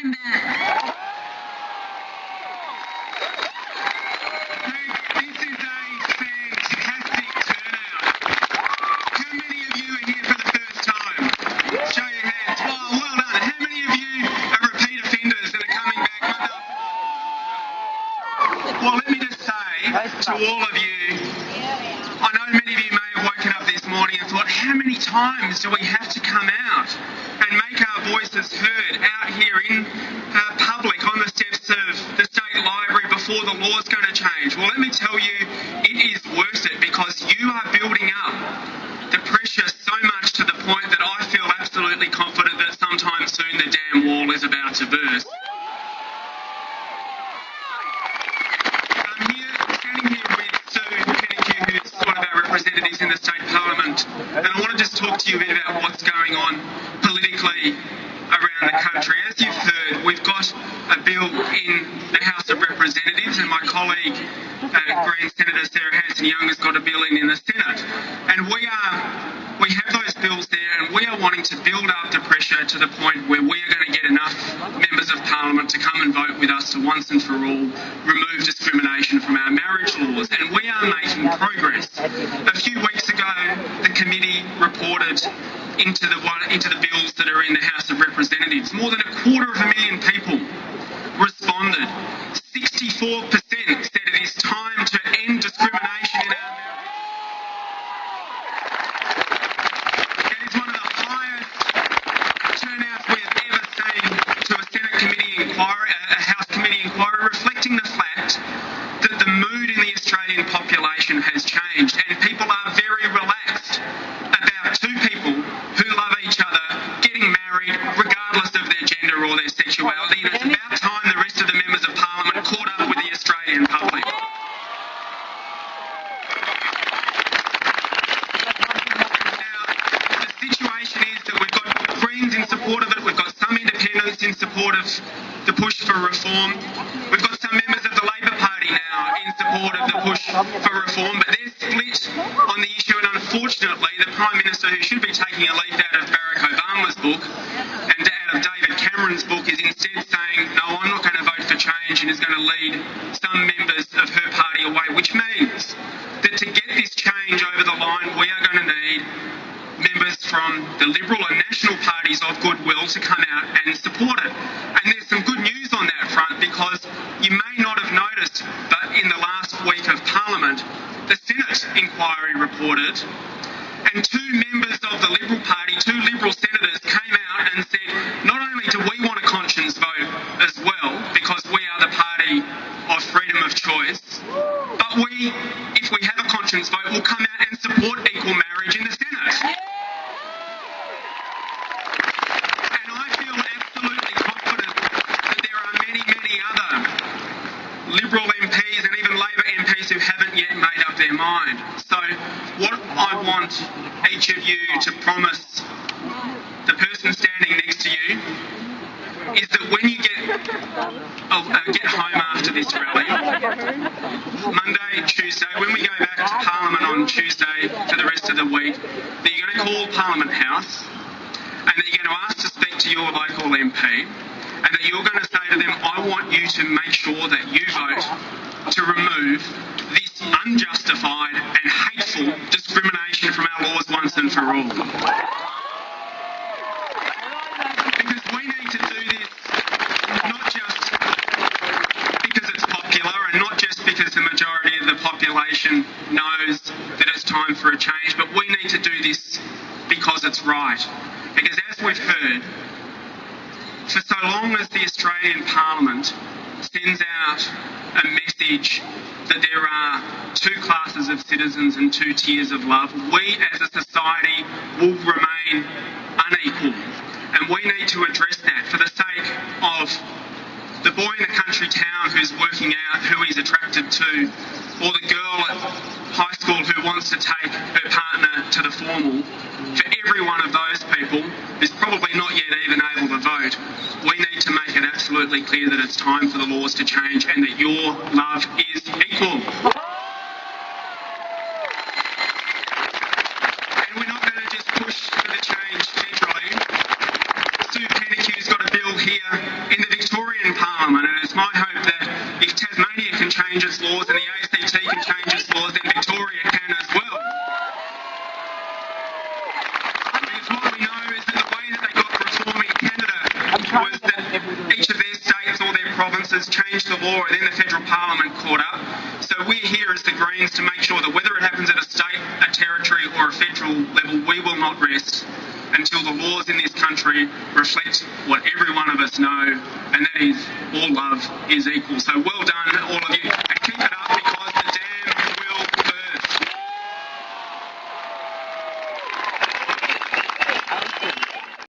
I'm Bandt. This is a fantastic turnout. How many of you are here for the first time? Show your hands. Well done. How many of you are repeat offenders and are coming back? Well, let me just say to all of you, I know many of you may have woken up this morning and thought, how many times do we have to come out and make our voices heard out here in public on the steps of the state library before the law's going to change? Well, let me tell you, it is worth it, because you are building up the pressure so much to the point that I feel absolutely confident that sometime soon the damn wall is about to burst. Standing here with Sue Pennicue, who's one of our representatives in the state parliament, and I want to just talk to you a bit about what's going on politically around the country. As you've heard, we've got a bill in the House of Representatives, and my colleague, Green Senator Sarah Hanson-Young, has got a bill in the Senate. And we have those bills there, and we are wanting to build up the pressure to the point where we are going to get enough members of Parliament to come and vote with us to once and for all remove discrimination from our marriage laws. And we are making progress. A few weeks ago, the committee reported into the bills that are in the House of Representatives. More than 250,000 people responded. 64% said it is time to end discrimination in our marriage. It is one of the highest turnouts we have ever seen to a Senate committee inquiry, a House committee inquiry, reflecting the fact that the mood in the Australian population has changed, and people are very relaxed about two people who love each other getting married regardless of their gender or their sexuality, and it's about time the rest of the members of Parliament caught up with the Australian public. Now, the situation is that we've got Greens in support of it, we've got some independents in support of the push for reform, we've got some members of the Labor Party now in support of the push for reform, but they're split on the issue, and unfortunately the Prime Minister, who should be taking a leaf out of Barack Obama's book and out of David Cameron's book, is instead saying, no, I'm not going to vote for change, and is going to lead some members of her party away, which means that to get this change over the line, we are going to need members from the Liberal and National parties of goodwill to come out and support it. And there's some good news on that front, because you may not have noticed, but in the last week of Parliament, the Senate inquiry reported, and two members of the Liberal Party, two Liberal senators, came out and said, not only do we want a conscience vote as well, because we are the party of freedom of choice, but if we have a conscience vote, we'll come out and support equal marriage in the Senate. And I feel absolutely confident that there are many, many other Liberal MPs and even Labor MPs who haven't yet made up their mind. So what I want each of you to promise the person standing next to you is that when you get home after this rally, Monday, Tuesday, when we go back to Parliament on Tuesday for the rest of the week, that you're going to call Parliament House and that you're going to ask to speak to your local MP, and that you're going to say to them, I want you to make sure that you vote to remove this unjustified and hateful discrimination from our laws once and for all. Because we need to do this not just because it's popular, and not just because the majority of the population knows that it's time for a change, but we need to do this because it's right. Because as we've heard, for so long as the Australian Parliament sends out a message that there are two classes of citizens and two tiers of love, we as a society will remain unequal. And we need to address that for the sake of the boy in the country town who's working out who he's attracted to, or the girl at high school who wants to take her partner to the formal. For every one of those people who's probably not yet even able to vote, we need to make it absolutely clear that it's time for the laws to change and that your love is equal. And we're not going to just push for the change centrally. Sue Pennicue's got a bill here in the my hope that if Tasmania can change its laws and the ACT can change its laws, then Victoria can as well. Because what we know is that the way that they got reform in Canada was that each of their states or their provinces changed the law and then the federal parliament caught up. So we're here as the Greens to make sure that whether it happens at a state, a territory or a federal level, we will not rest until the laws in this country reflect what every one of us know, and that is all love is equal. So well done.